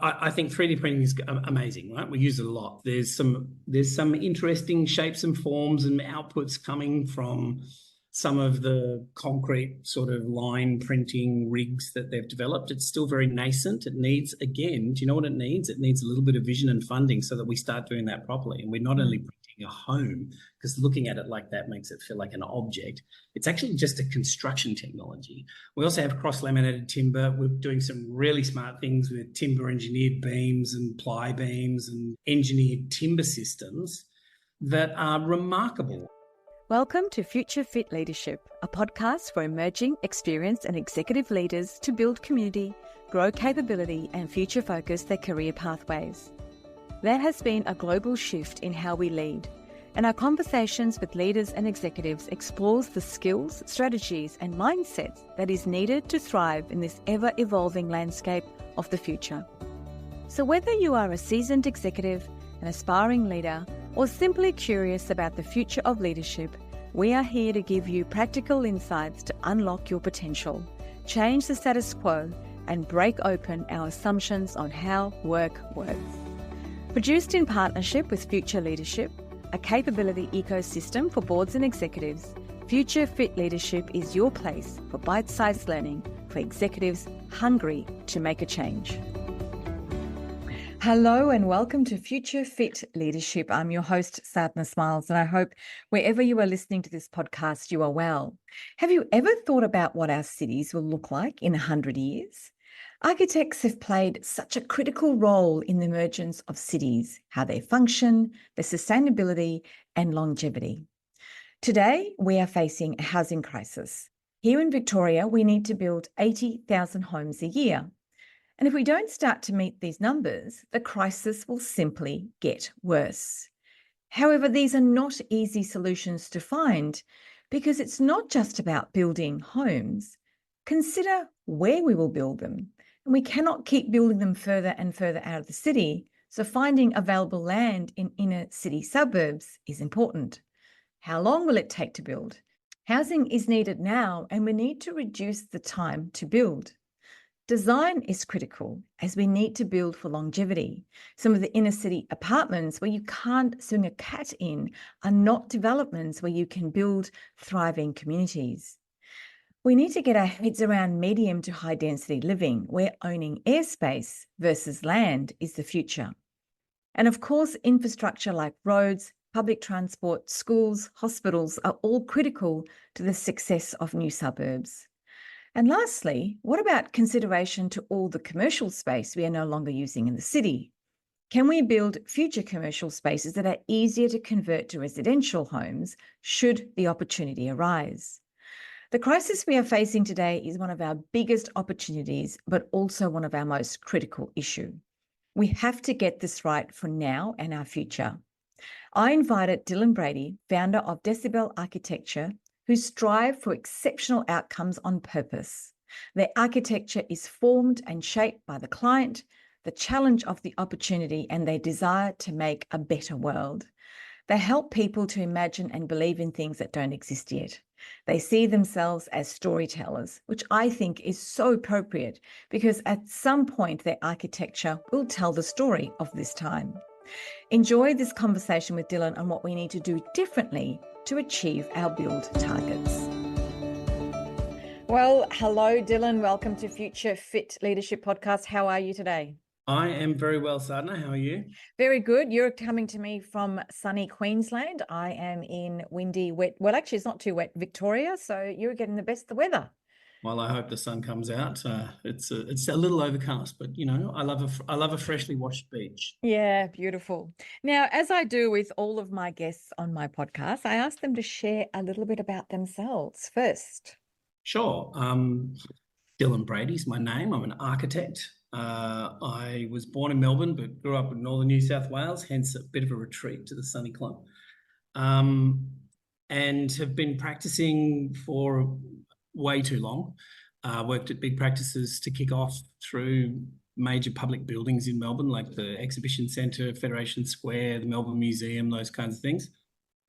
I think 3D printing is amazing, right? We use it a lot. There's some interesting shapes and forms and outputs coming from some of the concrete sort of line printing rigs that they've developed. It's still very nascent. It needs, again, do you know what it needs? It needs a little bit of vision and funding so that we start doing that properly. And we're not only printing a home, because looking at it like that makes it feel like an object. It's actually just a construction technology. We also have cross-laminated timber. We're doing some really smart things with timber-engineered beams and ply beams and engineered timber systems that are remarkable. Welcome to Future Fit Leadership, a podcast for emerging, experienced and executive leaders to build community, grow capability and future focus their career pathways. There has been a global shift in how we lead, and our conversations with leaders and executives explores the skills, strategies and mindsets that is needed to thrive in this ever-evolving landscape of the future. So whether you are a seasoned executive, an aspiring leader, or simply curious about the future of leadership, we are here to give you practical insights to unlock your potential, change the status quo, and break open our assumptions on how work works. Produced in partnership with Future Leadership, a capability ecosystem for boards and executives, Future Fit Leadership is your place for bite-sized learning for executives hungry to make a change. Hello and welcome to Future Fit Leadership. I'm your host, Sadhna Smiles, and I hope wherever you are listening to this podcast, you are well. Have you ever thought about what our cities will look like in 100 years? Architects have played such a critical role in the emergence of cities, how they function, their sustainability and longevity. Today, we are facing a housing crisis. Here in Victoria, we need to build 80,000 homes a year. And if we don't start to meet these numbers, the crisis will simply get worse. However, these are not easy solutions to find because it's not just about building homes. Consider where we will build them. And we cannot keep building them further and further out of the city. So finding available land in inner city suburbs is important. How long will it take to build? Housing is needed now, and we need to reduce the time to build. Design is critical as we need to build for longevity. Some of the inner city apartments where you can't swing a cat in are not developments where you can build thriving communities. We need to get our heads around medium to high density living, where owning airspace versus land is the future. And of course, infrastructure like roads, public transport, schools, hospitals are all critical to the success of new suburbs. And lastly, what about consideration to all the commercial space we are no longer using in the city? Can we build future commercial spaces that are easier to convert to residential homes should the opportunity arise? The crisis we are facing today is one of our biggest opportunities, but also one of our most critical issues. We have to get this right for now and our future. I invited Dylan Brady, founder of Decibel Architecture, who strive for exceptional outcomes on purpose. Their architecture is formed and shaped by the client, the challenge of the opportunity, and their desire to make a better world. They help people to imagine and believe in things that don't exist yet. They see themselves as storytellers, which I think is so appropriate because at some point their architecture will tell the story of this time. Enjoy this conversation with Dylan on what we need to do differently to achieve our build targets. Well, hello, Dylan. Welcome to Future Fit Leadership Podcast. How are you today? I am very well, Sadhna. How are you? Very good. You're coming to me from sunny Queensland. I am in windy, wet, well, actually it's not too wet, Victoria. So you're getting the best of the weather. Well, I hope the sun comes out. It's a little overcast, but you know, I love a freshly washed beach. Yeah, beautiful. Now, as I do with all of my guests on my podcast, I ask them to share a little bit about themselves first. Sure. Dylan Brady's my name. I'm an architect. I was born in Melbourne, but grew up in northern New South Wales, hence a bit of a retreat to the sunny club. And have been practicing for way too long. Worked at big practices to kick off through major public buildings in Melbourne, like the Exhibition Centre, Federation Square, the Melbourne Museum, those kinds of things.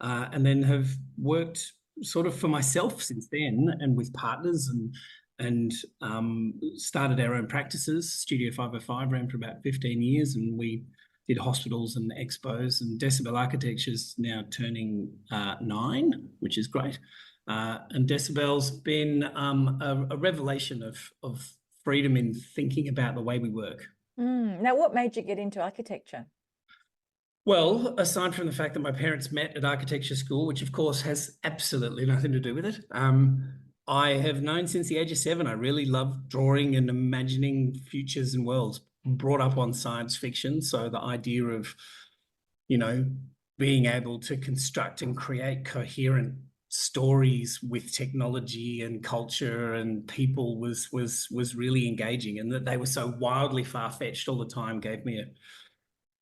And then have worked sort of for myself since then and with partners and started our own practices. Studio 505 ran for about 15 years, and we did hospitals and expos. And Decibel Architecture is now turning 9, which is great. And Decibel's been a revelation of freedom in thinking about the way we work. Now, what made you get into architecture? Well, aside from the fact that my parents met at architecture school, which of course has absolutely nothing to do with it, I have known since the age of 7. I really love drawing and imagining futures and worlds. Brought up on science fiction, so the idea of, being able to construct and create coherent stories with technology and culture and people was really engaging, and that they were so wildly far-fetched all the time gave me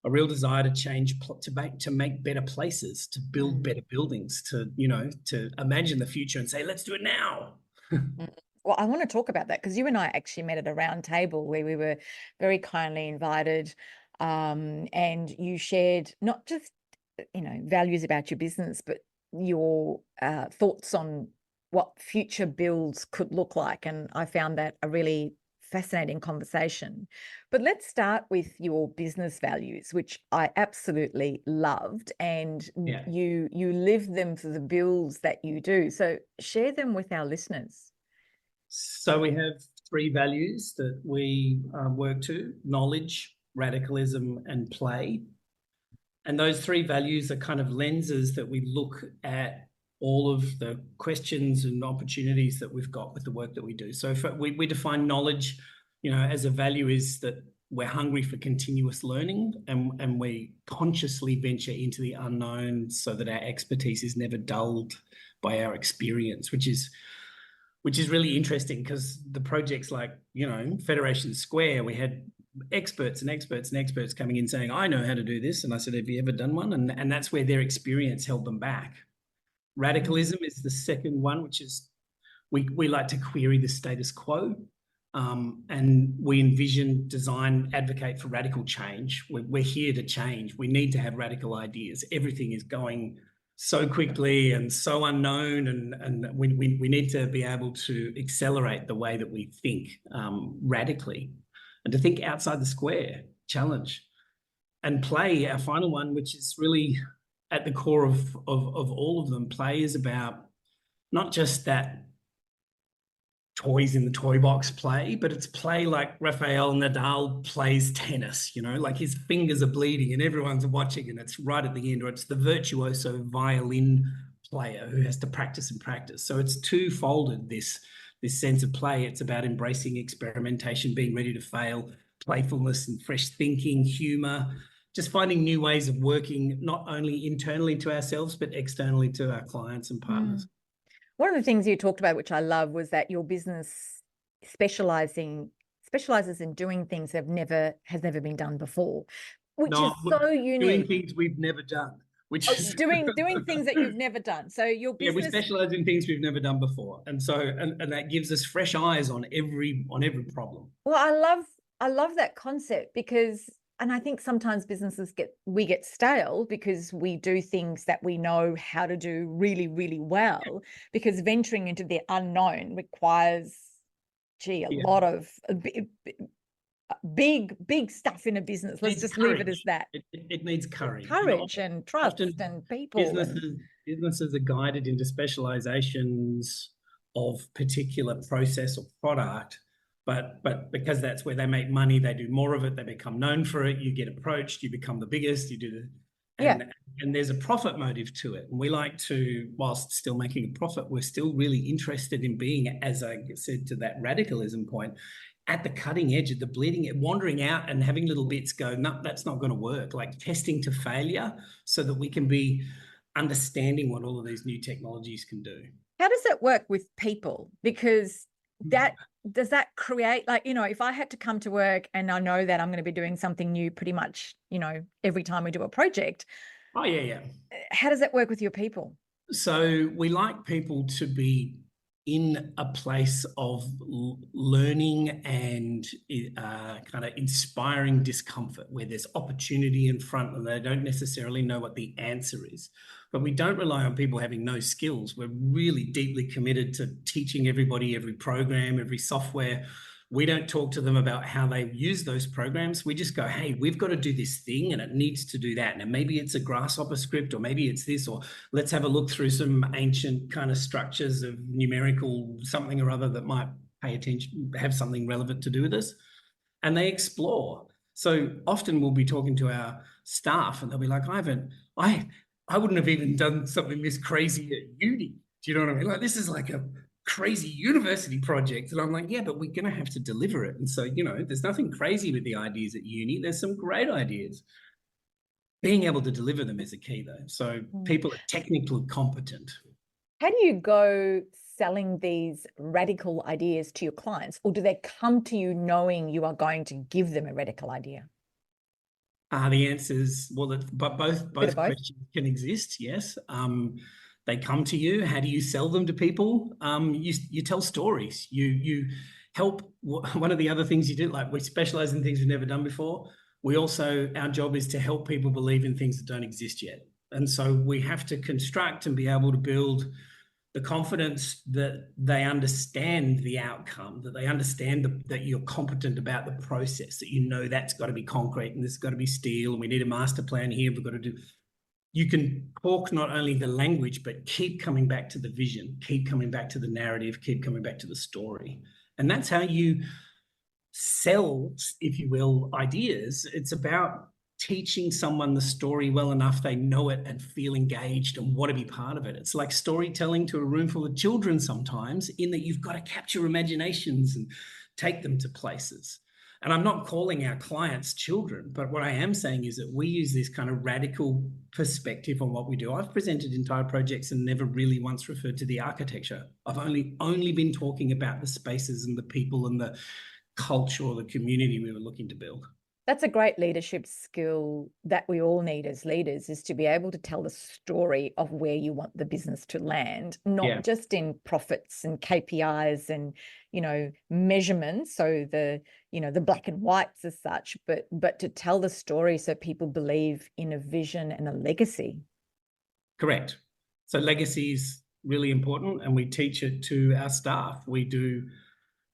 a real desire to change, to make better places, to build better buildings, to imagine the future and say, let's do it now. Well, I want to talk about that because you and I actually met at a round table where we were very kindly invited, and you shared not just, values about your business, but your thoughts on what future builds could look like. And I found that a really fascinating conversation. But let's start with your business values, which I absolutely loved, and you live them for the builds that you do. So share them with our listeners. So we have 3 values that we work to: knowledge, radicalism, and play. And those 3 values are kind of lenses that we look at all of the questions and opportunities that we've got with the work that we do. So we define knowledge, as a value is that we're hungry for continuous learning, and we consciously venture into the unknown so that our expertise is never dulled by our experience, which is really interesting, because the projects like, Federation Square, we had experts coming in saying, I know how to do this. And I said, have you ever done one? And that's where their experience held them back. Radicalism is the second one, which is we like to query the status quo. And we envision, design, advocate for radical change. We're here to change. We need to have radical ideas. Everything is going so quickly and so unknown, and we need to be able to accelerate the way that we think radically, and to think outside the square, challenge. And play, our final one, which is really at the core of all of them. Play is about not just that toys in the toy box play, but it's play like Rafael Nadal plays tennis, like his fingers are bleeding and everyone's watching, and it's right at the end. Or it's the virtuoso violin player who has to practice and practice. So it's two-folded, this sense of play. It's about embracing experimentation, being ready to fail, playfulness and fresh thinking, humor, just finding new ways of working, not only internally to ourselves, but externally to our clients and partners. One of the things you talked about, which I love, was that your business specialises in doing things that has never been done before, which is so unique. Doing things we've never done, which is doing things that you've never done. So your business, we specialise in things we've never done before, and so and that gives us fresh eyes on every problem. Well, I love that concept, because. And I think sometimes businesses get stale because we do things that we know how to do really, really well, because venturing into the unknown requires, a lot of big stuff in a business. Let's just leave it as that. It needs courage. And trust and people. Businesses are guided into specializations of particular process or product. But because that's where they make money, they do more of it, they become known for it, you get approached, you become the biggest, you do and there's a profit motive to it. And we like to, whilst still making a profit, we're still really interested in being, as I said, to that radicalism point, at the cutting edge of the bleeding, wandering out and having little bits go, no, that's not going to work, like testing to failure so that we can be understanding what all of these new technologies can do. How does that work with people? Because does that create, if I had to come to work and I know that I'm going to be doing something new pretty much, every time we do a project. Oh, yeah. How does that work with your people? So we like people to be in a place of learning and kind of inspiring discomfort, where there's opportunity in front and they don't necessarily know what the answer is. But we don't rely on people having no skills. We're really deeply committed to teaching everybody every program, every software. We don't talk to them about how they use those programs. We just go, hey, we've got to do this thing and it needs to do that. Now, maybe it's a grasshopper script, or maybe it's this, or let's have a look through some ancient kind of structures of numerical something or other that might pay attention, have something relevant to do with this. And they explore. So often we'll be talking to our staff and they'll be like, I wouldn't have even done something this crazy at uni. Do you know what I mean? Like, this is like a crazy university project. And I'm like, yeah, but we're going to have to deliver it. And so, there's nothing crazy with the ideas at uni. There's some great ideas. Being able to deliver them is a key, though. So people are technically competent. How do you go selling these radical ideas to your clients, or do they come to you knowing you are going to give them a radical idea? The answer is, well, but both questions can exist, yes. They come to you. How do you sell them to people? You tell stories. You help. One of the other things you do, like, we specialize in things we've never done before. Our job is to help people believe in things that don't exist yet. And so we have to construct and be able to build the confidence that they understand the outcome, that they understand that you're competent about the process, that that's got to be concrete and this has got to be steel and we need a master plan here. We've got to do. You can talk not only the language, but keep coming back to the vision, keep coming back to the narrative, keep coming back to the story. And that's how you sell, if you will, ideas. It's about teaching someone the story well enough they know it and feel engaged and want to be part of it. It's like storytelling to a room full of children sometimes, in that you've got to capture imaginations and take them to places. And I'm not calling our clients children, but what I am saying is that we use this kind of radical perspective on what we do. I've presented entire projects and never really once referred to the architecture. I've only been talking about the spaces and the people and the culture or the community we were looking to build. That's a great leadership skill that we all need as leaders, is to be able to tell the story of where you want the business to land, not just in profits and KPIs and, measurements. So the black and whites as such, but to tell the story so people believe in a vision and a legacy. Correct. So legacy is really important, and we teach it to our staff. We do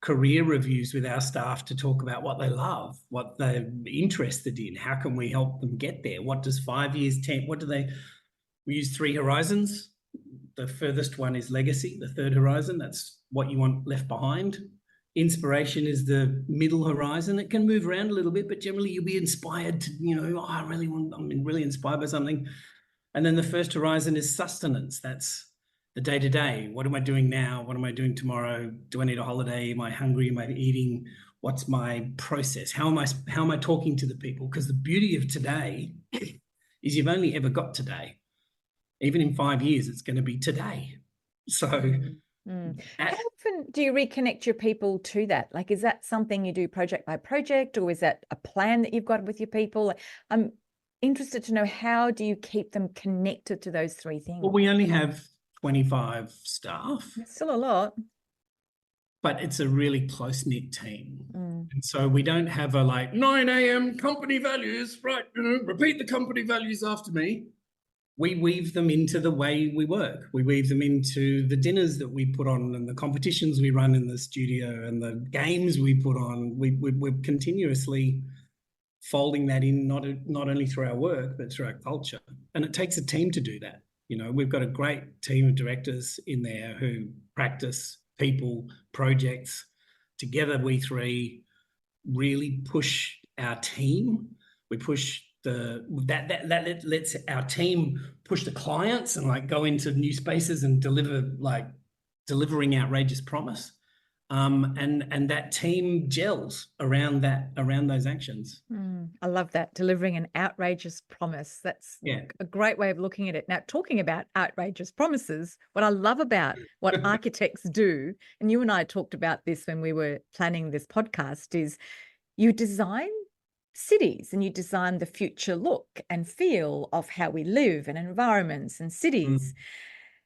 career reviews with our staff to talk about what they love, what they're interested in, how can we help them get there, what does 5 years, 10, we use 3 horizons. The furthest one is legacy, the third horizon, that's what you want left behind. Inspiration is the middle horizon. It can move around a little bit, but generally you'll be inspired to, I'm really inspired by something. And then the first horizon is sustenance. That's the day-to-day. What am I doing now? What am I doing tomorrow? Do I need a holiday? Am I hungry? Am I eating? What's my process? How am I talking to the people? Because the beauty of today is you've only ever got today. Even in 5 years, it's going to be today. So how often do you reconnect your people to that? Like, is that something you do project by project, or is that a plan that you've got with your people? I'm interested to know, how do you keep them connected to those 3 things? Well, we only have 25 staff. It's still a lot. But it's a really close-knit team. And so we don't have a 9 a.m. company values, right? Repeat the company values after me. We weave them into the way we work. We weave them into the dinners that we put on and the competitions we run in the studio and the games we put on. We're continuously folding that in, not only through our work, but through our culture. And it takes a team to do that. We've got a great team of directors in there who practice people, projects. Together, we 3 really push our team. We push that lets our team push the clients and go into new spaces and delivering outrageous promise. And that team gels around those actions. I love that, delivering an outrageous promise. That's a great way of looking at it. Now, talking about outrageous promises, what I love about what architects do, and you and I talked about this when we were planning this podcast, is you design cities and you design the future look and feel of how we live and environments and cities.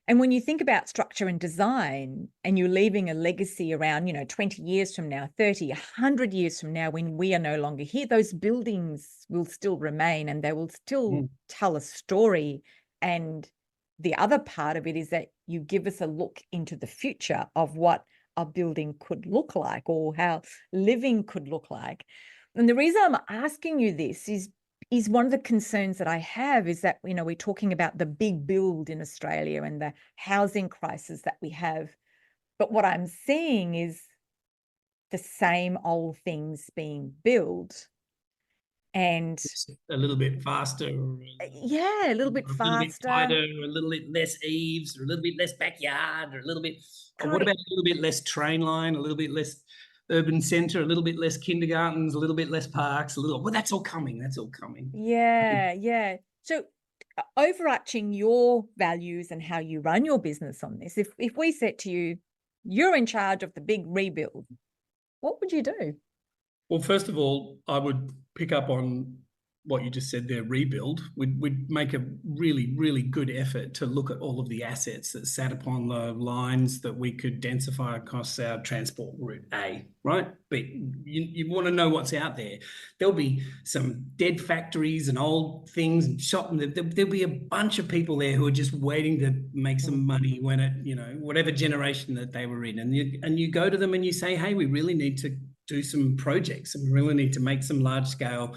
And when you think about structure and design, and you're leaving a legacy around, 20 years from now, 30, 100 years from now, when we are no longer here, those buildings will still remain and they will still tell a story. And the other part of it is that you give us a look into the future of what a building could look like or how living could look like. And the reason I'm asking you this is one of the concerns that I have is that, we're talking about the big build in Australia and the housing crisis that we have. But what I'm seeing is the same old things being built and a little bit faster. Yeah, a little bit faster. A little bit tighter, a little bit less eaves, or a little bit less backyard, or a little bit, or what about a little bit less train line, a little bit less urban centre, a little bit less kindergartens, a little bit less parks, well, that's all coming. That's all coming. Yeah. So overarching your values and how you run your business on this, if we said to you, you're in charge of the big rebuild, what would you do? Well, first of all, I would pick up on what you just said there, rebuild. We'd make a really, really good effort to look at all of the assets that sat upon the lines that we could densify across our transport route A, right? But you want to know what's out there. There'll be some dead factories and old things and shop, and there'll be a bunch of people there who are just waiting to make some money when it, whatever generation that they were in. And you go to them and you say, hey, we really need to do some projects and we really need to make some large scale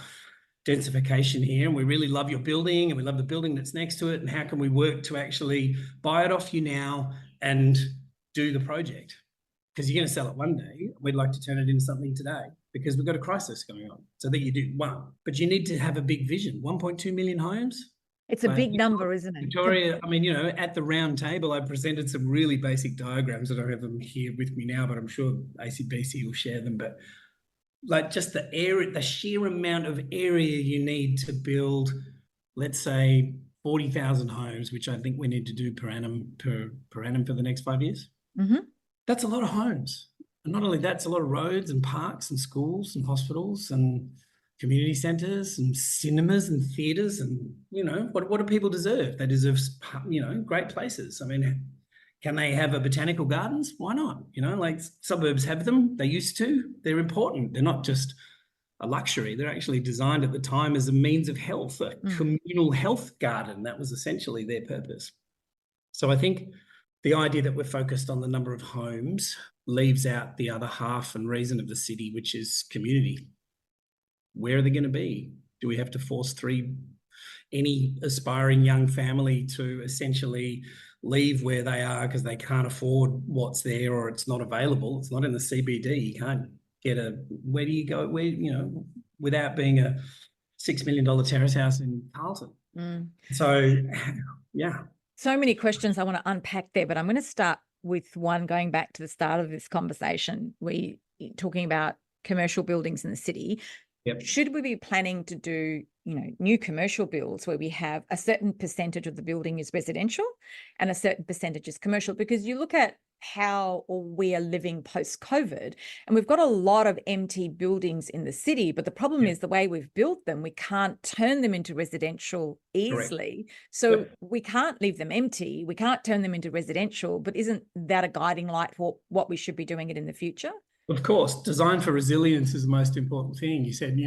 densification here, and we really love your building and we love the building that's next to it, and how can we work to actually buy it off you now and do the project, because you're going to sell it one day. We'd like to turn it into something today because we've got a crisis going on. So that you do one, but you need to have a big vision. 1.2 million homes. It's a big number, isn't it? Victoria, I mean, at the round table, I presented some really basic diagrams. I don't have them here with me now, but I'm sure ACBC will share them. But like just the area, the sheer amount of area you need to build, let's say 40,000 homes, which I think we need to do per annum for the next 5 years. That's a lot of homes. And not only that, it's a lot of roads and parks and schools and hospitals and community centres and cinemas and theatres. And, what do people deserve? They deserve, great places. I mean, can they have a botanical gardens? Why not? Like suburbs have them. They used to. They're important. They're not just a luxury. They're actually designed at the time as a means of health, a communal health garden. That was essentially their purpose. So I think the idea that we're focused on the number of homes leaves out the other half and reason of the city, which is community. Where are they going to be? Do we have to force any aspiring young family to essentially leave where they are because they can't afford what's there, or it's not available? It's not in the CBD. You can't get where do you go, without being a $6 million terrace house in Carlton? So, yeah. So many questions I want to unpack there, but I'm going to start with one going back to the start of this conversation. We're talking about commercial buildings in the city. Yep. Should we be planning to do, new commercial builds where we have a certain percentage of the building is residential and a certain percentage is commercial? Because you look at how we are living post-COVID, and we've got a lot of empty buildings in the city, but the problem is the way we've built them, we can't turn them into residential easily. Correct. So we can't leave them empty. We can't turn them into residential, but isn't that a guiding light for what we should be doing it in the future? Of course, design for resilience is the most important thing. You said,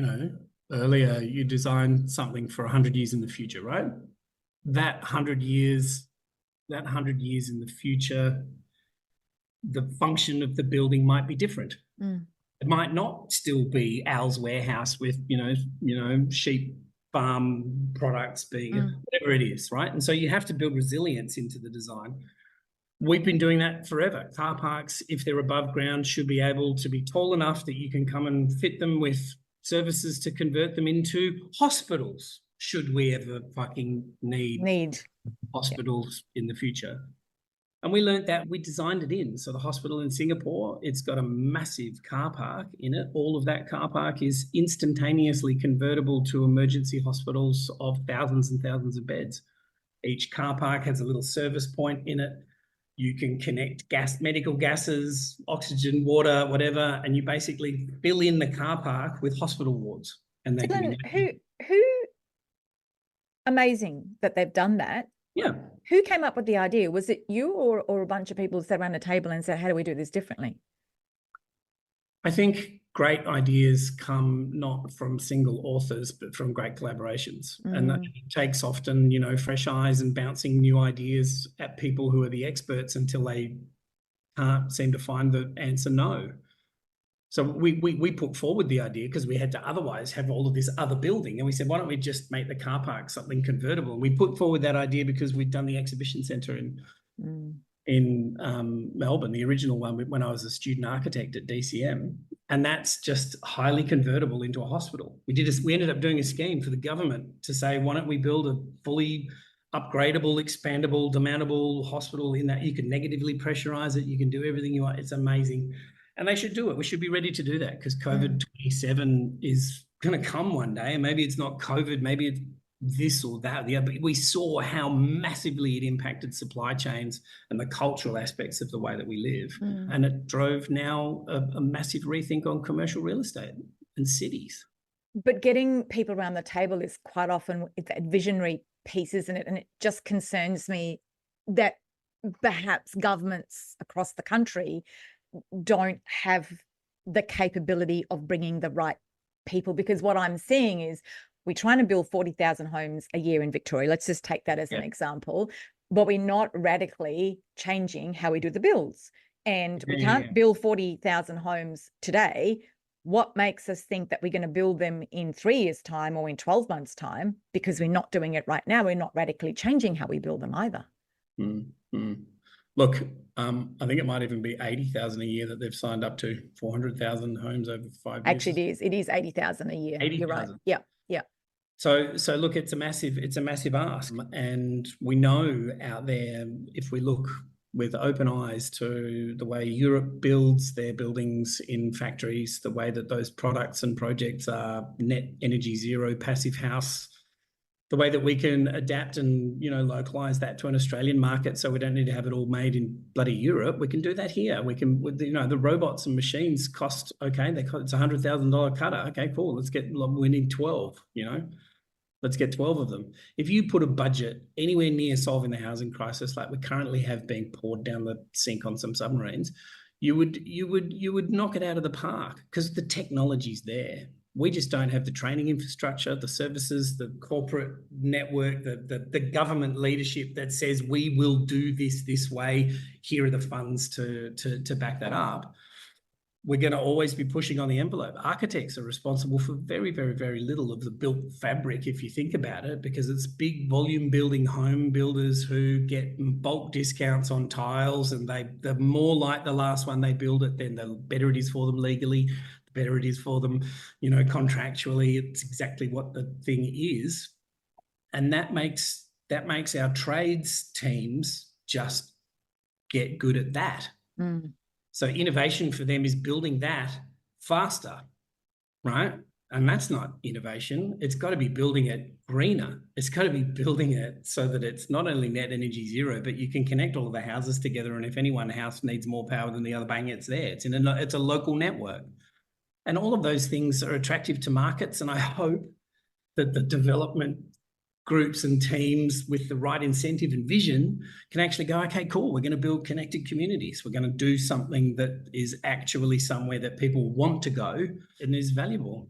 earlier, you design something for 100 years in the future, right? That 100 years in the future, the function of the building might be different. It might not still be Al's warehouse with, sheep farm products being whatever it is, right? And so you have to build resilience into the design. We've been doing that forever. Car parks, if they're above ground, should be able to be tall enough that you can come and fit them with services to convert them into hospitals, should we ever fucking need hospitals in the future. And we learned that, we designed it in. So the hospital in Singapore, it's got a massive car park in it. All of that car park is instantaneously convertible to emergency hospitals of thousands and thousands of beds. Each car park has a little service point in it. You can connect medical gases, oxygen, water, whatever, and you basically fill in the car park with hospital wards. And they can be who amazing that they've done that. Yeah. Who came up with the idea? Was it you or a bunch of people sat around a table and said, how do we do this differently? I think great ideas come not from single authors, but from great collaborations. And that takes often, fresh eyes and bouncing new ideas at people who are the experts until they can't seem to find the answer no. So we put forward the idea because we had to otherwise have all of this other building. And we said, why don't we just make the car park something convertible? And we put forward that idea because we'd done the exhibition centre in Melbourne, the original one when I was a student architect at DCM. And that's just highly convertible into a hospital. We ended up doing a scheme for the government to say, why don't we build a fully upgradable, expandable, demountable hospital in that you can negatively pressurize it. You can do everything you want. It's amazing. And they should do it. We should be ready to do that because COVID-27 is going to come one day. And maybe it's not COVID, maybe it's this or that. Yeah, but we saw how massively it impacted supply chains and the cultural aspects of the way that we live. And it drove now a massive rethink on commercial real estate and cities. But getting people around the table is quite often that visionary piece, isn't it? And it just concerns me that perhaps governments across the country don't have the capability of bringing the right people, because what I'm seeing is we're trying to build 40,000 homes a year in Victoria. Let's just take that as an example, but we're not radically changing how we do the builds. And we can't build 40,000 homes today. What makes us think that we're going to build them in 3 years' time or in 12 months' time? Because we're not doing it right now. We're not radically changing how we build them either. Look, I think it might even be 80,000 a year that they've signed up to, 400,000 homes over 5 years. Actually, it is 80,000 a year. 80,000. You're right. Yeah. So look, it's a massive ask, and we know out there, if we look with open eyes to the way Europe builds their buildings in factories, the way that those products and projects are net energy zero, passive house, the way that we can adapt and, localize that to an Australian market so we don't need to have it all made in bloody Europe. We can do that here. We can, the robots and machines cost, it's a $100,000 cutter. Okay, cool. We need 12, let's get 12 of them. If you put a budget anywhere near solving the housing crisis like we currently have being poured down the sink on some submarines, you would knock it out of the park because the technology's there. We just don't have the training infrastructure, the services, the corporate network, the government leadership that says we will do this way. Here are the funds to back that up. We're going to always be pushing on the envelope. Architects are responsible for very, very, very little of the built fabric, if you think about it, because it's big volume building home builders who get bulk discounts on tiles, and they're more like the last one they build it, then the better it is for them legally, the better it is for them, contractually. It's exactly what the thing is. And that makes our trades teams just get good at that. So innovation for them is building that faster, right? And that's not innovation. It's got to be building it greener. It's got to be building it so that it's not only net energy zero, but you can connect all of the houses together. And if any one house needs more power than the other, bang, it's there. It's a local network. And all of those things are attractive to markets. And I hope that the development groups and teams with the right incentive and vision can actually go, okay, cool, we're going to build connected communities. We're going to do something that is actually somewhere that people want to go and is valuable.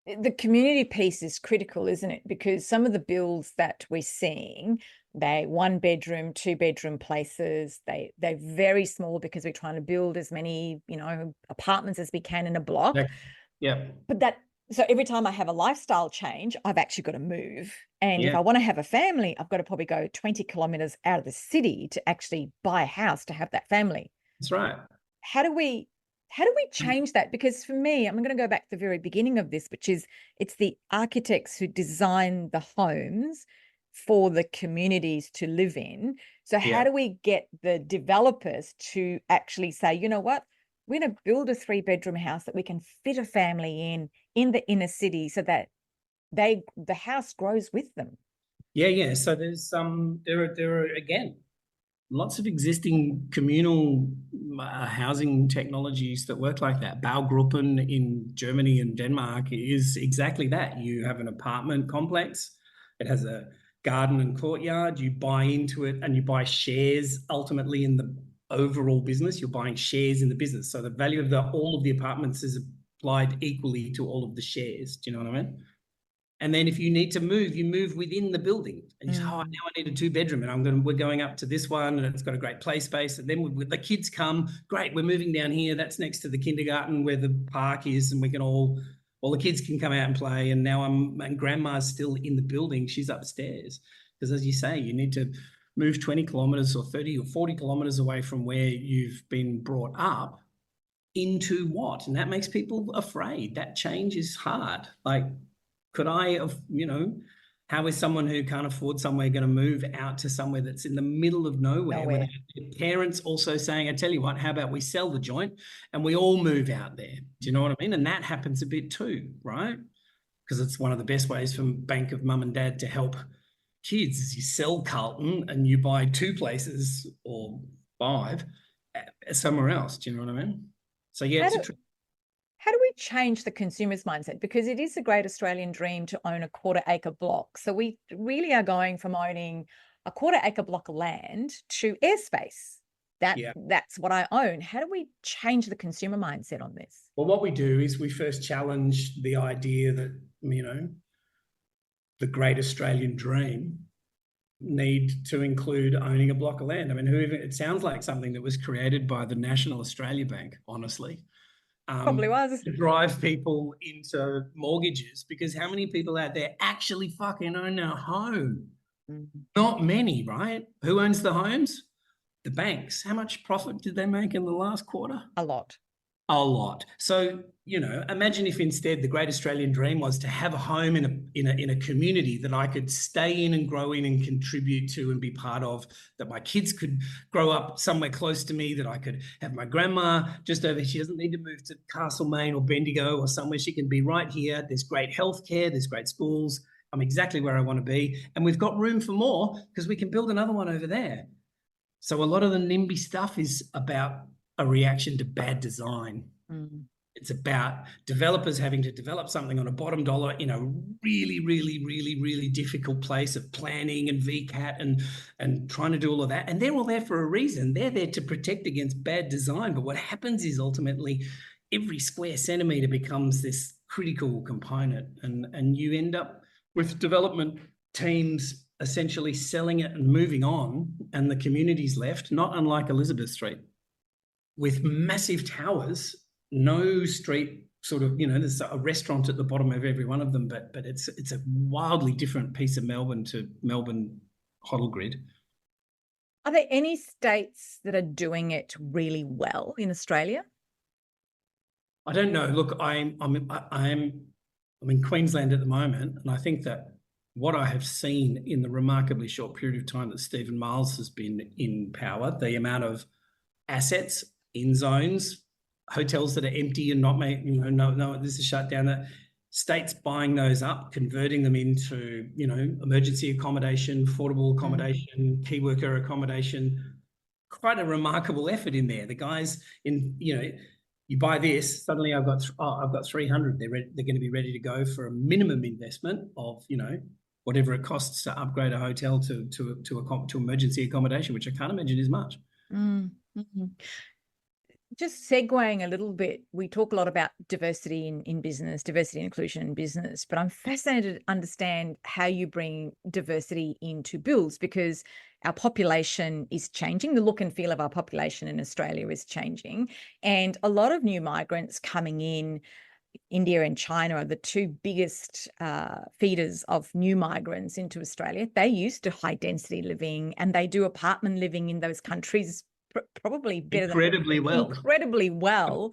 The community piece is critical, isn't it? Because some of the builds that we're seeing, they 1 bedroom, 2 bedroom places, they're very small because we're trying to build as many, apartments as we can in a block. Yeah. But so every time I have a lifestyle change, I've actually got to move. And if I want to have a family, I've got to probably go 20 kilometers out of the city to actually buy a house to have that family. That's right. How do we change that? Because for me, I'm going to go back to the very beginning of this, which is it's the architects who design the homes for the communities to live in. So how do we get the developers to actually say, you know what? We're going to build a 3-bedroom house that we can fit a family in the inner city so that the house grows with them. Yeah. So there's there are again lots of existing communal housing technologies that work like that. Baugruppen in Germany and Denmark is exactly that. You have an apartment complex. It has a garden and courtyard, you buy into it and you buy shares ultimately in the overall business. You're buying shares in the business. So the value of all of the apartments is applied equally to all of the shares. Do you know what I mean? And then if you need to move, you move within the building. And you say, oh, now I need a 2-bedroom and we're going up to this one and it's got a great play space. And then when the kids come, great, we're moving down here. That's next to the kindergarten where the park is, and we can all the kids can come out and play. And now and grandma's still in the building. She's upstairs. Because as you say, you need to move 20 kilometers or 30 or 40 kilometers away from where you've been brought up into what? And that makes people afraid. That change is hard. Like, could I have, how is someone who can't afford somewhere going to move out to somewhere that's in the middle of nowhere without their parents also saying, I tell you what, how about we sell the joint and we all move out there? Do you know what I mean? And that happens a bit too, right? Because it's one of the best ways for Bank of Mum and Dad to help kids is you sell Carlton and you buy 2 places or 5 somewhere else. Do you know what I mean? So yeah, how do we change the consumer's mindset? Because it is a great Australian dream to own a 1/4-acre block. So we really are going from owning a 1/4-acre block of land to airspace. That's what I own. How do we change the consumer mindset on this? Well, what we do is we first challenge the idea that, the great Australian dream need to include owning a block of land. I mean, it sounds like something that was created by the National Australia Bank, honestly. Probably was. To drive people into mortgages, because how many people out there actually fucking own a home? Not many, right? Who owns the homes? The banks. How much profit did they make in the last quarter? A lot. A lot. So, imagine if instead the great Australian dream was to have a home in a community that I could stay in and grow in and contribute to and be part of, that my kids could grow up somewhere close to me, that I could have my grandma just over. She doesn't need to move to Castlemaine or Bendigo or somewhere. She can be right here. There's great healthcare. There's great schools. I'm exactly where I want to be. And we've got room for more because we can build another one over there. So a lot of the NIMBY stuff is about a reaction to bad design. It's about developers having to develop something on a bottom dollar in a really, really, really, really difficult place of planning and VCAT and trying to do all of that. And they're all there for a reason. They're there to protect against bad design. But what happens is ultimately every square centimetre becomes this critical component. And you end up with development teams essentially selling it and moving on, and the community's left, not unlike Elizabeth Street, with massive towers, no street sort of, there's a restaurant at the bottom of every one of them, but it's a wildly different piece of Melbourne to Melbourne Hoddle Grid. Are there any states that are doing it really well in Australia? I don't know. Look, I'm in Queensland at the moment, and I think that what I have seen in the remarkably short period of time that Stephen Miles has been in power, the amount of assets in zones, hotels that are empty and not making, no, this is shut down. The states buying those up, converting them into, emergency accommodation, affordable accommodation, key worker accommodation. Quite a remarkable effort in there. The guys you buy this, suddenly I've got 300. They're going to be ready to go for a minimum investment of, whatever it costs to upgrade a hotel to emergency accommodation, which I can't imagine is much. Just segueing a little bit, we talk a lot about diversity in business, diversity and inclusion in business, but I'm fascinated to understand how you bring diversity into builds, because our population is changing. The look and feel of our population in Australia is changing. And a lot of new migrants coming in, India and China are the 2 biggest feeders of new migrants into Australia. They used to high density living, and they do apartment living in those countries probably better incredibly well.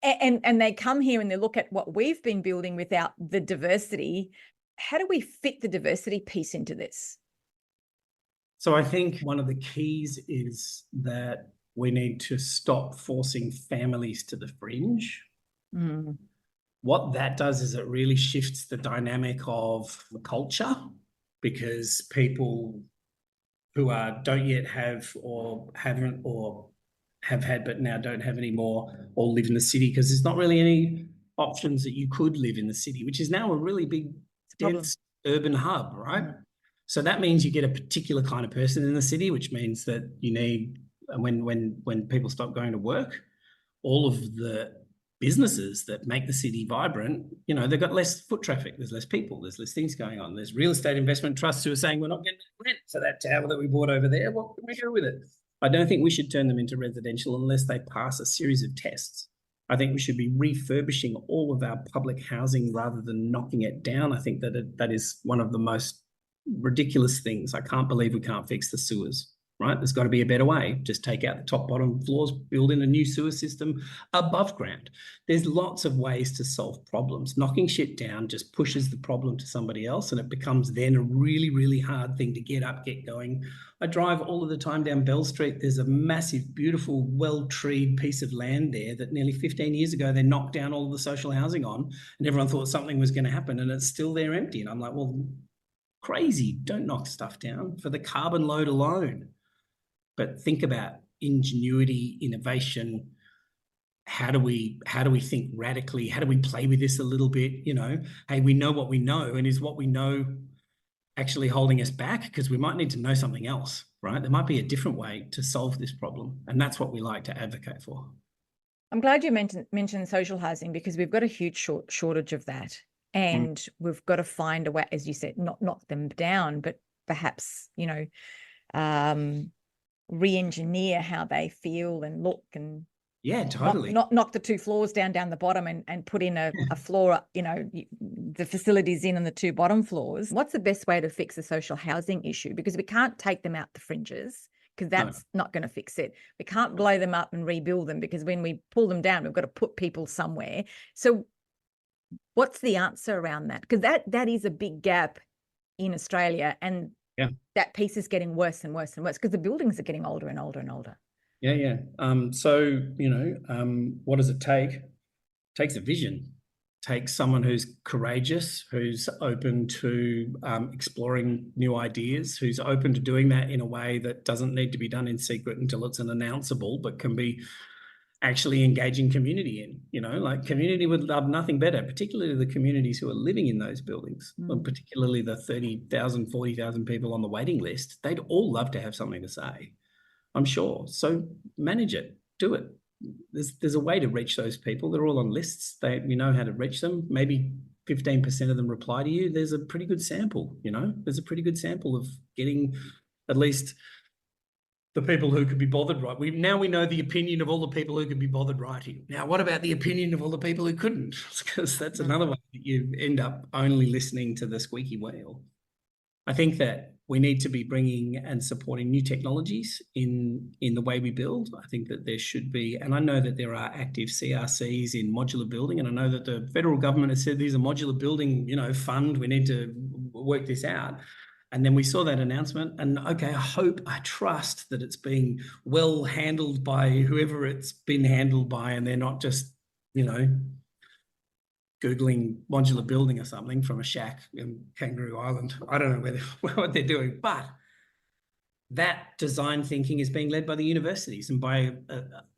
And they come here and they look at what we've been building without the diversity. How do we fit the diversity piece into this? So I think one of the keys is that we need to stop forcing families to the fringe. What that does is it really shifts the dynamic of the culture, because people who don't yet have or haven't or have had but now don't have any more, or live in the city, because there's not really any options that you could live in the city, which is now a really big, dense urban hub, right? So that means you get a particular kind of person in the city, which means that you need, when people stop going to work, all of the businesses that make the city vibrant, they've got less foot traffic, there's less people, there's less things going on. There's real estate investment trusts who are saying, we're not getting rent for that tower that we bought over there. What can we do with it? I don't think we should turn them into residential unless they pass a series of tests. I think we should be refurbishing all of our public housing rather than knocking it down. I think that is one of the most ridiculous things. I can't believe we can't fix the sewers, right? There's got to be a better way. Just take out the top, bottom floors, build in a new sewer system above ground. There's lots of ways to solve problems. Knocking shit down just pushes the problem to somebody else, and it becomes then a really, really hard thing to get up, get going. I drive all of the time down Bell Street. There's a massive, beautiful, well-treed piece of land there that nearly 15 years ago they knocked down all of the social housing on, and everyone thought something was going to happen, and it's still there empty. And I'm like, well, crazy. Don't knock stuff down for the carbon load alone. But think about ingenuity, innovation. How do we think radically? How do we play with this a little bit? Hey, we know what we know, and is what we know actually holding us back? Because we might need to know something else, right? There might be a different way to solve this problem, and that's what we like to advocate for. I'm glad you mentioned social housing, because we've got a huge shortage of that, and we've got to find a way, as you said, not knock them down, but perhaps re-engineer how they feel and look, and totally not knock the 2 floors down the bottom and put in a floor, the facilities in the 2 bottom floors. What's the best way to fix the social housing issue? Because we can't take them out the fringes, because that's not going to fix it. We can't blow them up and rebuild them, because when we pull them down, we've got to put people somewhere. So what's the answer around that? Because that is a big gap in Australia, and that piece is getting worse and worse and worse because the buildings are getting older and older and older. So, what does it take? It takes a vision. It takes someone who's courageous, who's open to exploring new ideas, who's open to doing that in a way that doesn't need to be done in secret until it's unannounceable, but can be actually engaging community in. Like community would love nothing better, particularly the communities who are living in those buildings, and particularly the 30,000, 40,000 people on the waiting list. They'd all love to have something to say, I'm sure. So manage it, do it. There's a way to reach those people. They're all on lists. We know how to reach them. Maybe 15% of them reply to you. There's a pretty good sample, there's a pretty good sample of getting at least the people who could be bothered writing. Now we know the opinion of all the people who could be bothered writing. Now, what about the opinion of all the people who couldn't? Because that's another way that you end up only listening to the squeaky wheel. I think that we need to be bringing and supporting new technologies in the way we build. I think that there should be, and I know that there are active CRCs in modular building, and I know that the federal government has said there's a modular building, fund. We need to work this out. And then we saw that announcement, and okay, I trust that it's being well handled by whoever it's been handled by, and they're not just, Googling modular building or something from a shack in Kangaroo Island. I don't know what they're doing, but that design thinking is being led by the universities and by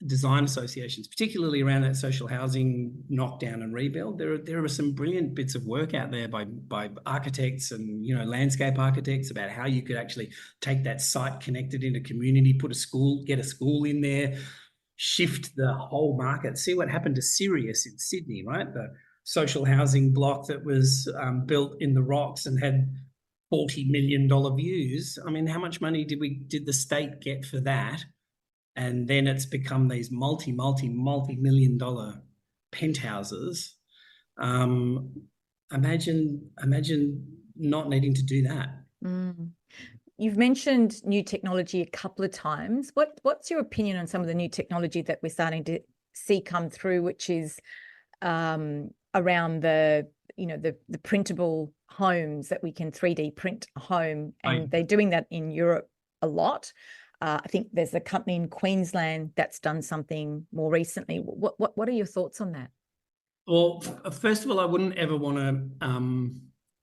design associations, particularly around that social housing knockdown and rebuild. There are some brilliant bits of work out there by architects and landscape architects about how you could actually take that site, connect it into community, put a school, get a school in there, shift the whole market. See what happened to Sirius in Sydney, right? The social housing block that was built in the rocks and had $40 million views. I mean, how much money did the state get for that? And then it's become these multi-million dollar penthouses. Imagine not needing to do that. You've mentioned new technology a couple of times. What's your opinion on some of the new technology that we're starting to see come through, which is around the printable homes, that we can 3D print a home, and they're doing that in Europe a lot. I think there's a company in Queensland that's done something more recently. What are your thoughts on that? Well, first of all, I wouldn't ever want to.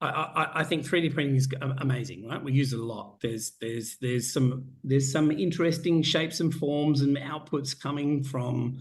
I think 3D printing is amazing, right? We use it a lot. There's some interesting shapes and forms and outputs coming from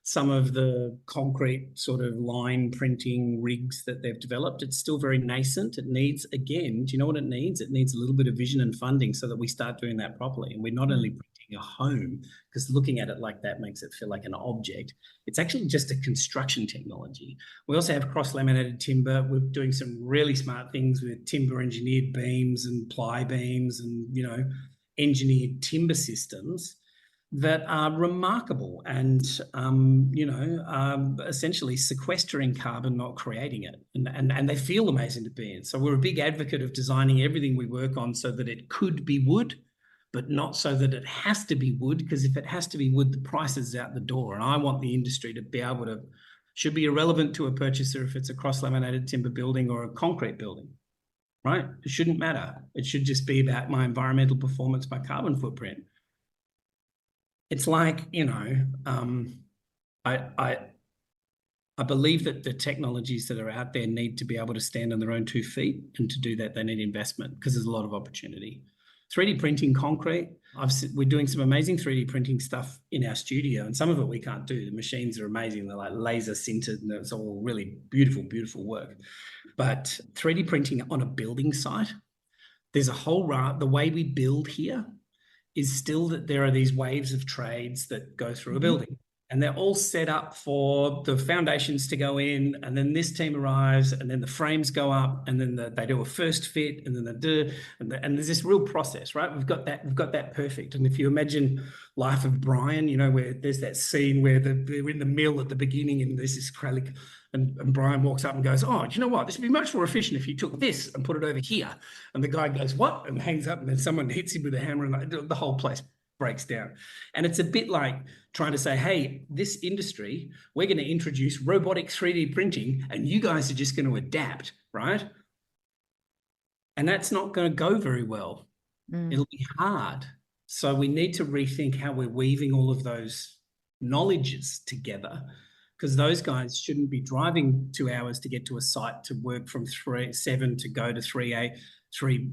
some of the concrete sort of line printing rigs that they've developed. It's still very nascent. It needs, again, do you know what it needs? It needs a little bit of vision and funding so that we start doing that properly. And we're not only printing a home, because looking at it like that makes it feel like an object. It's actually just a construction technology. We also have cross-laminated timber. We're doing some really smart things with timber engineered beams and ply beams and, you know, engineered timber systems that are remarkable and, essentially sequestering carbon, not creating it. And they feel amazing to be in. So we're a big advocate of designing everything we work on so that it could be wood, but not so that it has to be wood, because if it has to be wood, the price is out the door. And I want the industry to be able to, should be irrelevant to a purchaser if it's a cross-laminated timber building or a concrete building, right? It shouldn't matter. It should just be about my environmental performance, my carbon footprint. It's like, I believe that the technologies that are out there need to be able to stand on their own 2 feet, and to do that, they need investment because there's a lot of opportunity. 3D printing concrete, we're doing some amazing 3D printing stuff in our studio, and some of it we can't do. The machines are amazing. They're like laser sintered, and it's all really beautiful, beautiful work. But 3D printing on a building site, there's a whole, the way we build here is still that there are these waves of trades that go through a building, and they're all set up for the foundations to go in, and then this team arrives, and then the frames go up, and then they do a first fit, and then they do, and there's this real process, right? We've got that perfect. And if you imagine Life of Brian, you know, where there's that scene where they're in the mill at the beginning, and there's this acrylic, and Brian walks up and goes, "Oh, do you know what? This would be much more efficient if you took this and put it over here." And the guy goes, "What?" and hangs up, and then someone hits him with a hammer, and the whole place breaks down. And it's a bit like trying to say, hey, this industry, we're going to introduce robotic 3D printing, and you guys are just going to adapt, right? And that's not going to go very well. It'll be hard. So we need to rethink how we're weaving all of those knowledges together, because those guys shouldn't be driving 2 hours to get to a site to work from 7 to go to 3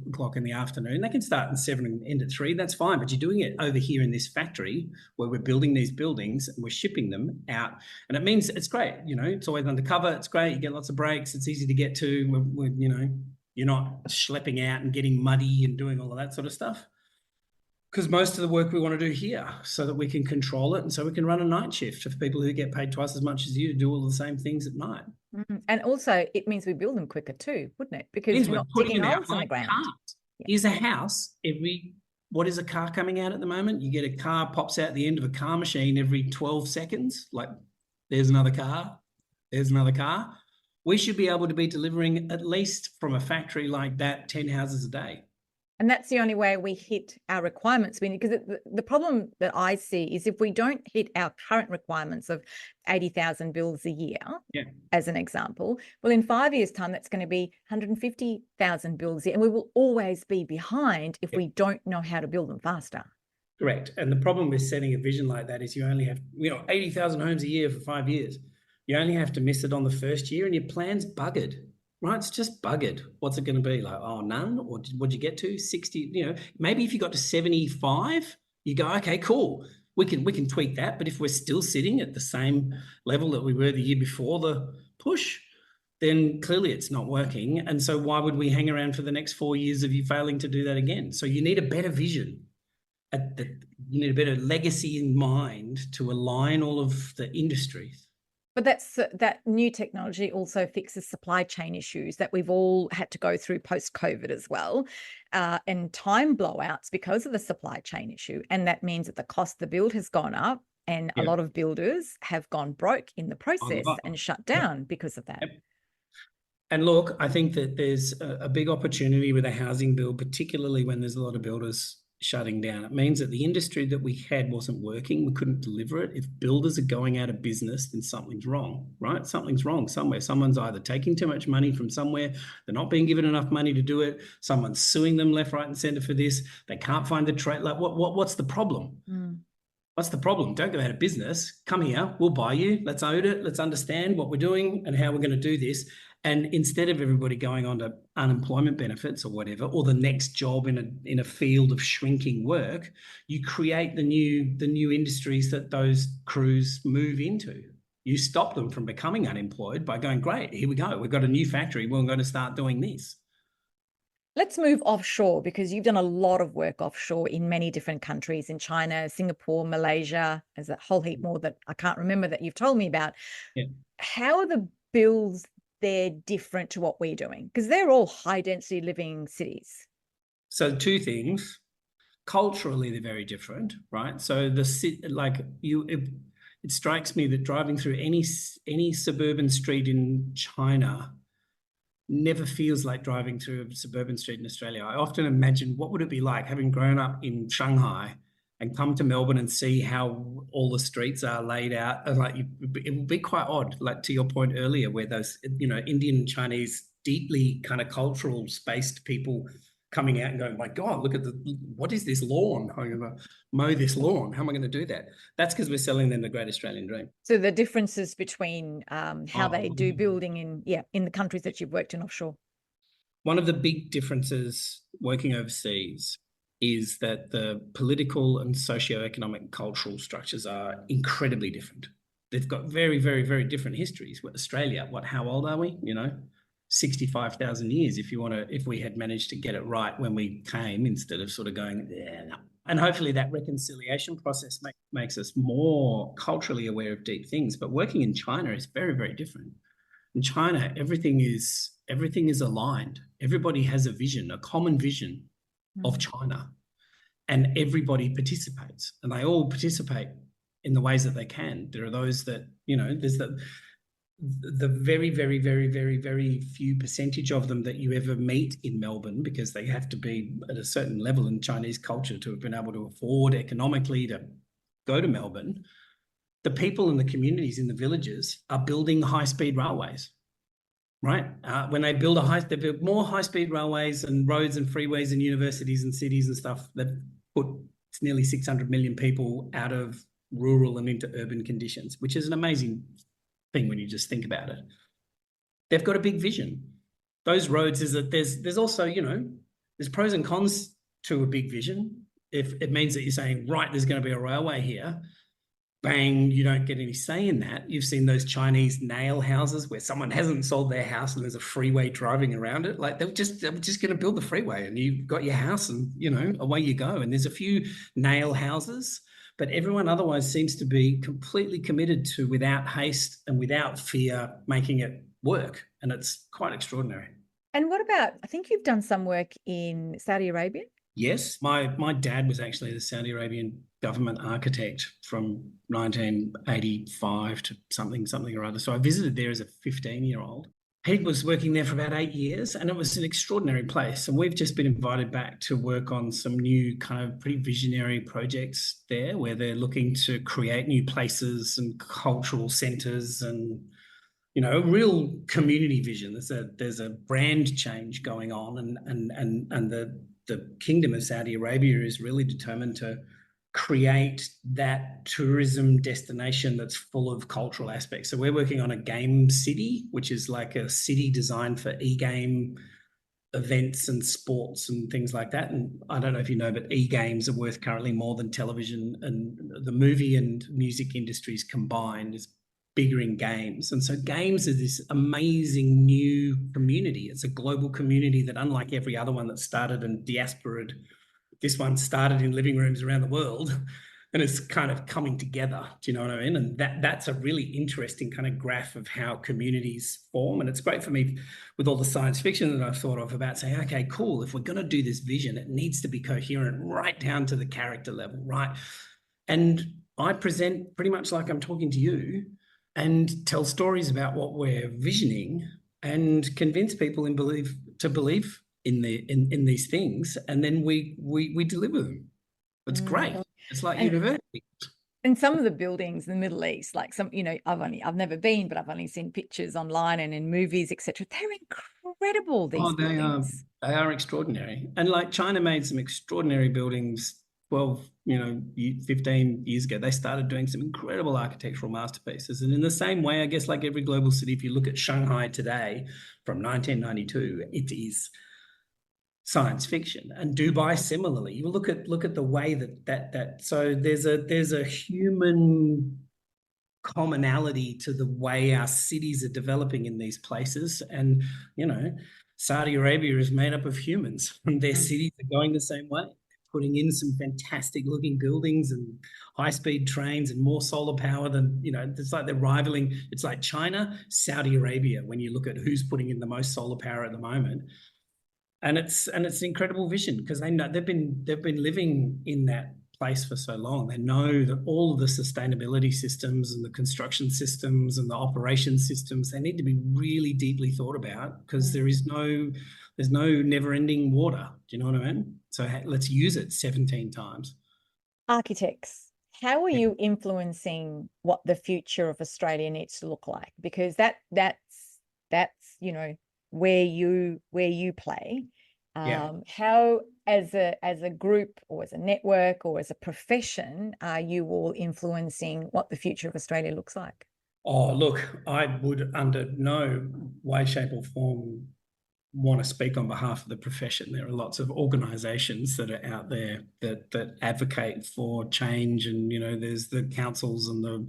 o'clock in the afternoon. They can start at 7 and end at 3. That's fine. But you're doing it over here in this factory where we're building these buildings and we're shipping them out. And it means it's great. You know, it's always undercover. It's great. You get lots of breaks. It's easy to get to. You're not schlepping out and getting muddy and doing all of that sort of stuff. Because most of the work we want to do here, so that we can control it, and so we can run a night shift for people who get paid twice as much as you to do all the same things at night. And also, it means we build them quicker too, wouldn't it? Because you're not digging holes in the ground. Here's a house what is a car coming out at the moment? You get a car pops out the end of a car machine every 12 seconds. Like, there's another car. There's another car. We should be able to be delivering, at least from a factory like that, 10 houses a day. And that's the only way we hit our requirements. Because the problem that I see is if we don't hit our current requirements of 80,000 builds a year, as an example, well, in 5 years' time, that's going to be 150,000 builds a year. And we will always be behind if we don't know how to build them faster. Correct. And the problem with setting a vision like that is you only have 80,000 homes a year for 5 years. You only have to miss it on the first year, and your plan's buggered. Right, it's just buggered. What's it going to be like? Oh, none? Or what'd you get to? 60? Maybe if you got to 75, you go, okay, cool. We can tweak that. But if we're still sitting at the same level that we were the year before the push, then clearly it's not working. And so why would we hang around for the next 4 years of you failing to do that again? So you need a better vision. You need a better legacy in mind to align all of the industries. But that new technology also fixes supply chain issues that we've all had to go through post-COVID as well, and time blowouts because of the supply chain issue. And that means that the cost of the build has gone up, and a lot of builders have gone broke in the process and shut down because of that. And look, I think that there's a big opportunity with a housing bill, particularly when there's a lot of builders shutting down. It means that the industry that we had wasn't working. We couldn't deliver it. If builders are going out of business, then something's wrong, right? Something's wrong somewhere. Someone's either taking too much money from somewhere, they're not being given enough money to do it, someone's suing them left, right, and centre for this. They can't find the trade. Like, what's the problem? What's the problem? Don't go out of business. Come here. We'll buy you. Let's own it. Let's understand what we're doing and how we're going to do this. And instead of everybody going on to unemployment benefits or whatever, or the next job in a field of shrinking work, you create the new industries that those crews move into. You stop them from becoming unemployed by going, great, here we go. We've got a new factory. We're going to start doing this. Let's move offshore, because you've done a lot of work offshore in many different countries, in China, Singapore, Malaysia. There's a whole heap more that I can't remember that you've told me about. Yeah. How are the builds there different to what we're doing? Because they're all high density living cities. So two things. Culturally, they're very different, right? So it strikes me that driving through any suburban street in China never feels like driving through a suburban street in Australia. I often imagine, what would it be like having grown up in Shanghai and come to Melbourne and see how all the streets are laid out? And like, it would be quite odd, like to your point earlier, where those, Indian and Chinese, deeply kind of cultural spaced people coming out and going, my God, look at what is this lawn? I'm going to mow this lawn. How am I going to do that? That's because we're selling them the Great Australian Dream. So the differences between how they do building in the countries that you've worked in offshore. One of the big differences working overseas is that the political and socioeconomic cultural structures are incredibly different. They've got very, very, very different histories. Australia, how old are we? 65,000 years if we had managed to get it right when we came, instead of sort of going, no. And hopefully that reconciliation process makes us more culturally aware of deep things. But working in China is very, very different. In China, everything is aligned. Everybody has a vision, a common vision of China, and everybody participates, and they all participate in the ways that they can. There are those that, there's the very, very, very, very, very few percentage of them that you ever meet in Melbourne, because they have to be at a certain level in Chinese culture to have been able to afford economically to go to Melbourne. The people in the communities in the villages are building high-speed railways, right? When they build they build more high-speed railways and roads and freeways and universities and cities and stuff that put nearly 600 million people out of rural and into urban conditions, which is an amazing thing when you just think about it. They've got a big vision. Those roads, is that there's also, there's pros and cons to a big vision. If it means that you're saying, right, there's going to be a railway here, bang, you don't get any say in that. You've seen those Chinese nail houses where someone hasn't sold their house and there's a freeway driving around it. Like they're just going to build the freeway and you've got your house and, away you go. And there's a few nail houses, but everyone otherwise seems to be completely committed to, without haste and without fear, making it work. And it's quite extraordinary. And what about, I think you've done some work in Saudi Arabia? Yes, my dad was actually the Saudi Arabian government architect from 1985 to something or other. So I visited there as a 15-year-old. He was working there for about 8 years, and it was an extraordinary place. And we've just been invited back to work on some new kind of pretty visionary projects there, where they're looking to create new places and cultural centres and, a real community vision. There's a brand change going on, and the Kingdom of Saudi Arabia is really determined to create that tourism destination that's full of cultural aspects. So we're working on a game city, which is like a city designed for e-game events and sports and things like that. And I don't know if you know, but e-games are worth currently more than television, and the movie and music industries combined is bigger in games. And so games are this amazing new community. It's a global community that, unlike every other one that started in diaspora, this one started in living rooms around the world, and it's kind of coming together. Do you know what I mean? And that's a really interesting kind of graph of how communities form. And it's great for me with all the science fiction that I've thought of about saying, okay, cool, if we're going to do this vision, it needs to be coherent right down to the character level, right? And I present pretty much like I'm talking to you, and tell stories about what we're visioning and convince people to believe in these things, and then we deliver them. It's great. It's like university. And some of the buildings in the Middle East, like some, I've never been, but I've only seen pictures online and in movies, etc. They're incredible. These buildings. They are extraordinary. And like China made some extraordinary buildings 12, 15 years ago, they started doing some incredible architectural masterpieces. And in the same way, I guess, like every global city, if you look at Shanghai today from 1992, it is science fiction. And Dubai similarly. You look at the way so there's a human commonality to the way our cities are developing in these places. And Saudi Arabia is made up of humans, and their cities are going the same way, putting in some fantastic looking buildings and high-speed trains and more solar power than, it's like they're rivaling. It's like China, Saudi Arabia, when you look at who's putting in the most solar power at the moment. And it's an incredible vision, because they know they've been living in that place for so long. They know that all of the sustainability systems and the construction systems and the operation systems, they need to be really deeply thought about, because there's no never-ending water. Do you know what I mean? So let's use it 17 times. Architects, how are you influencing what the future of Australia needs to look like? Because that's where you play. How, as a group or as a network or as a profession, are you all influencing what the future of Australia looks like? Oh, look, I would under no way, shape or form want to speak on behalf of the profession. There are lots of organisations that are out there that advocate for change, and there's the councils and the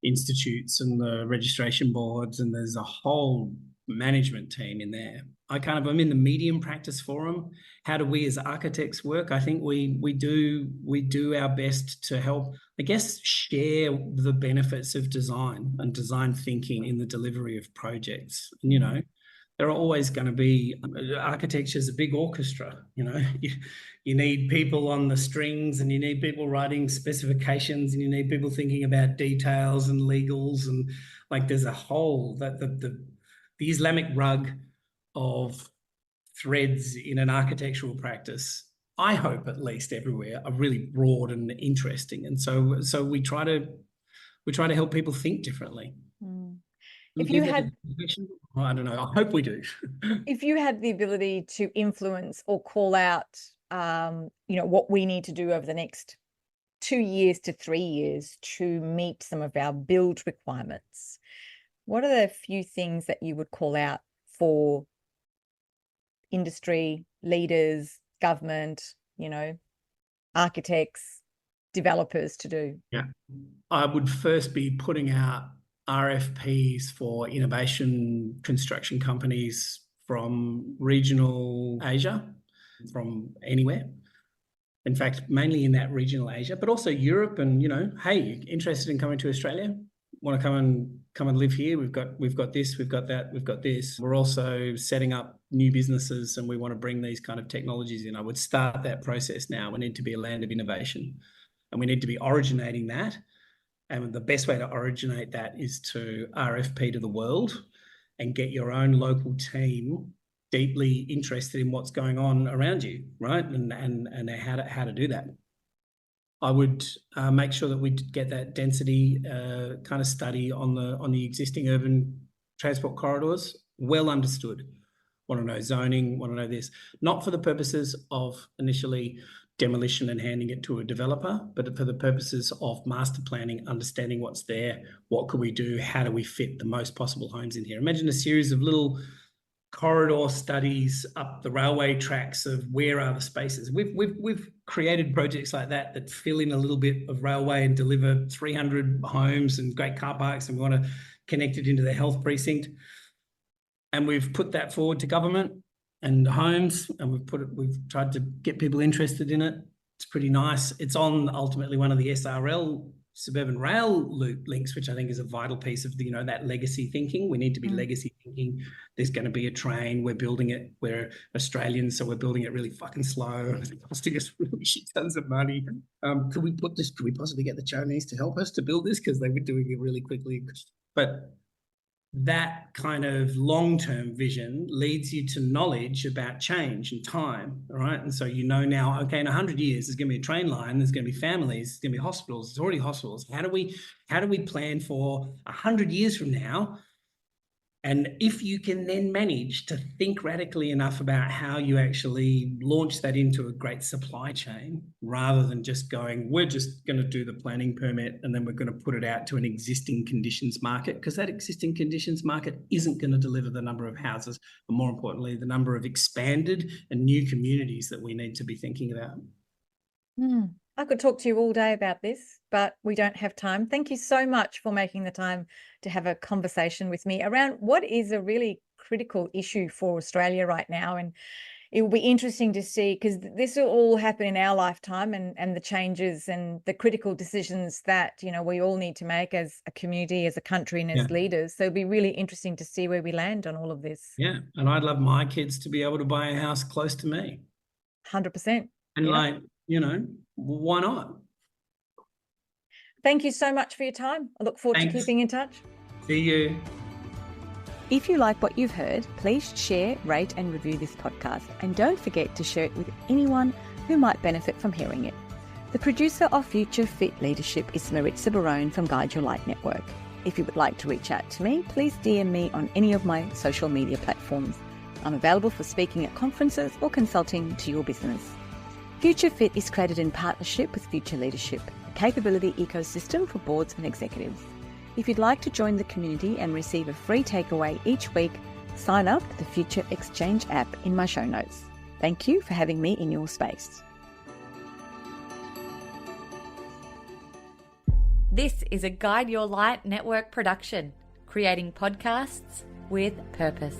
institutes and the registration boards, and there's a whole management team in there. I'm in the medium practice forum. How do we as architects work? I think we do our best to help, I guess, share the benefits of design and design thinking in the delivery of projects. And, there are always going to be, architecture is a big orchestra. You need people on the strings, and you need people writing specifications, and you need people thinking about details and legals, and like there's a whole the Islamic rug of threads in an architectural practice, I hope at least everywhere, are really broad and interesting. And so we try to help people think differently. If you had, I don't know, I hope we do. If you had the ability to influence or call out, what we need to do over the next 2 years to 3 years to meet some of our build requirements, what are the few things that you would call out for industry, leaders, government, architects, developers to do? Yeah, I would first be putting out RFPs for innovation construction companies from regional Asia, from anywhere. In fact, mainly in that regional Asia, but also Europe. And hey, interested in coming to Australia? Want to come and live here? We've got this, we've got that, we've got this. We're also setting up new businesses, and we want to bring these kind of technologies in. I would start that process now. We need to be a land of innovation, and we need to be originating that. And the best way to originate that is to RFP to the world and get your own local team deeply interested in what's going on around you, right? And how to do that. I would make sure that we get that density kind of study on the existing urban transport corridors well understood. Want to know zoning, want to know this, not for the purposes of initially demolition and handing it to a developer, but for the purposes of master planning, understanding what's there, what could we do, how do we fit the most possible homes in here. Imagine a series of little corridor studies up the railway tracks of where are the spaces. We've created projects like that fill in a little bit of railway and deliver 300 homes and great car parks, and we want to connect it into the health precinct. And we've put that forward to government and homes, and we've tried to get people interested in it. It's pretty nice. It's on ultimately one of the SRL suburban rail loop links, which I think is a vital piece of that legacy thinking. We need to be legacy thinking. There's going to be a train. We're building it. We're Australians, so we're building it really fucking slow. It's costing us really shit tons of money. Could we possibly get the Chinese to help us to build this? Because they were doing it really quickly. But that kind of long-term vision leads you to knowledge about change and time, all right? And so now, okay, in 100 years, there's going to be a train line, there's going to be families, there's going to be hospitals, there's already hospitals. How do we plan for 100 years from now And if you can then manage to think radically enough about how you actually launch that into a great supply chain, rather than just going, we're just going to do the planning permit and then we're going to put it out to an existing conditions market, because that existing conditions market isn't going to deliver the number of houses, but more importantly, the number of expanded and new communities that we need to be thinking about. I could talk to you all day about this, but we don't have time. Thank you so much for making the time to have a conversation with me around what is a really critical issue for Australia right now. And it will be interesting to see, because this will all happen in our lifetime, and the changes and the critical decisions that, you know, we all need to make as a community, as a country, and as leaders. So it'll be really interesting to see where we land on all of this. Yeah. And I'd love my kids to be able to buy a house close to me. 100%. And like, you know, why not? Thank you so much for your time. I look forward to keeping in touch. See you. If you like what you've heard, please share, rate and review this podcast. And don't forget to share it with anyone who might benefit from hearing it. The producer of Future Fit Leadership is Maritza Barone from Guide Your Light Network. If you would like to reach out to me, please DM me on any of my social media platforms. I'm available for speaking at conferences or consulting to your business. Future Fit is created in partnership with Future Leadership, a capability ecosystem for boards and executives. If you'd like to join the community and receive a free takeaway each week, sign up to the Future Exchange app in my show notes. Thank you for having me in your space. This is a Guide Your Light Network production, creating podcasts with purpose.